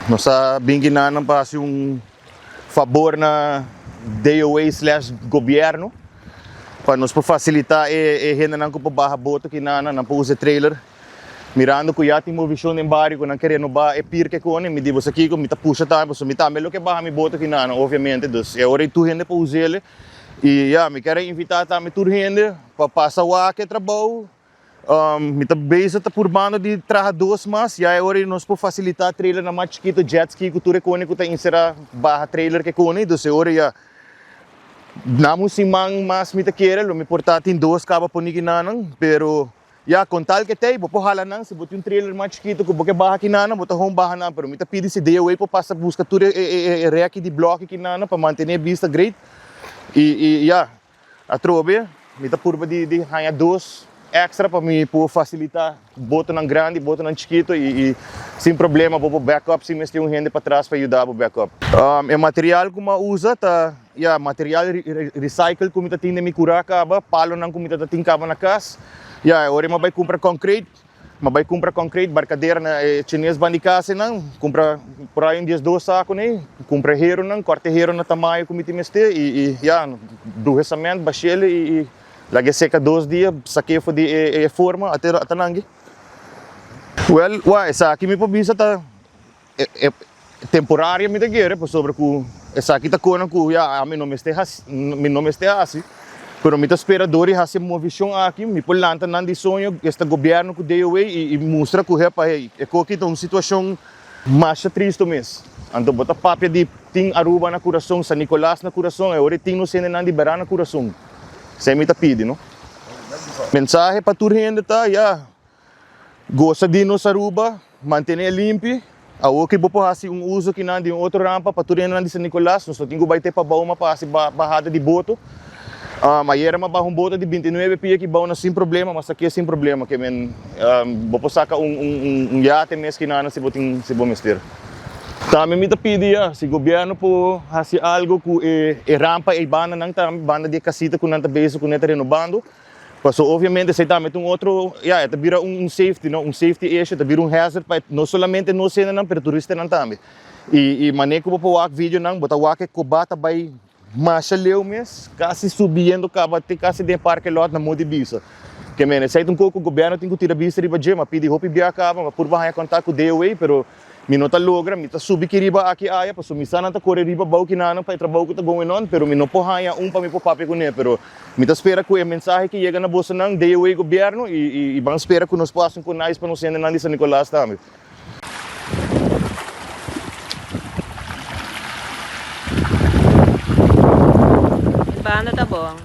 Nós sabemos na não passa favor na DOA/governo para nos facilitar gente não para barra boto que não para usar trailer. Mirando que já tem uma visão em barrio que não querendo ba pir que com me digo aqui que me tá puxa tá, mas me tá melhor que barra me boto que não, obviamente, dus é hora tu gente para usar ele e já me quero invitar também tu gente para passar o que trabalho. Me tá bem tá por bando de trabalhadores mas já é hora nós para facilitar trailer na mais chiquito jet ski que tu recone que tá inserar barra trailer que com dus é hora já não se mas me tá querer me portar tem dois cabos por ninguém não, pero ya com tal que tem, vou hala não, se botar trailer mais chiquito, que porque barra aqui não, botar home barra não, pero me tá pedindo se deu aí para passar busca tudo rec de bloco aqui não, para manter a vista great e ya a trobe, me tá por de ganhar dois extra para me facilitar, botar na grande, botar na chiquito e sem problema vou backup se me tem gente para trás para ajudar o backup. É material que eu usa tá, ya material recycle que me tá tendo me curar acaba, palo não que me tá tendo acaba na casa. Ja, hoor je vai comprar concreet, barcadeira na chinês bandicase não, compra por aí dois sacos né, compra hero não, corta hero na tamanho como tem meste e já do recamento baixei e lagi seca 2 dias, saquei foi de forma até nangue. Well, essa aqui me pabisa tá temporária me dagueira, por sobre que essa aqui tá cona que já a mim não me este assim. Pero me espera dori hasi uma visão aqui, me polanta nan de sonho este governo que deu e mostra que é para é que uma situação mais triste mesmo. Ando bota papel de ting Aruba na coração, San Nicolás na coração, e ora ting no sene nan de Berá na coração. Sem me pedi, não? Mensagem para tu gente tá, já. Gosta de nos Aruba, manter limpo. A o que bopo hasi uso que nan de outro rampa para tu gente nan de San Nicolás, nós tem que vai ter para bauma para hasi barrada de boto. Ayer ma bahong boto de 29 pia que bom sem problema, mas aqui é sem problema que men vou sacar iate mês que nada se botin se bom mestre. Também me pedi se governo por fazer algo que rampa e banda não tá banda de casita com nanta base com neta renovando. Passou obviamente se também outro, tá vira safety, não, safety issue, tá vira hazard para não somente no cena não, pero turista não também. E maneco vou pôr vídeo não, botar o que cobata vai Masha leu mês, quase subindo, quase de parque lot na mão de bisa. Que mene, sai um pouco o governo tem que tirar bisa riba jema, pedi roupa bia acaba, mas por baixo contato com DOA, pero me não tá logra, me tá subir que riba aqui aia, para sumir não tá correr riba bau que nana para trabalhar que tá going on, pero me não porranha para me papai com ele, pero me tá espera que a mensagem que chega na bolsa não DOA governo e vamos esperar que nos passem com nós para não ser nada de San Nicolás também. Banda tá bom.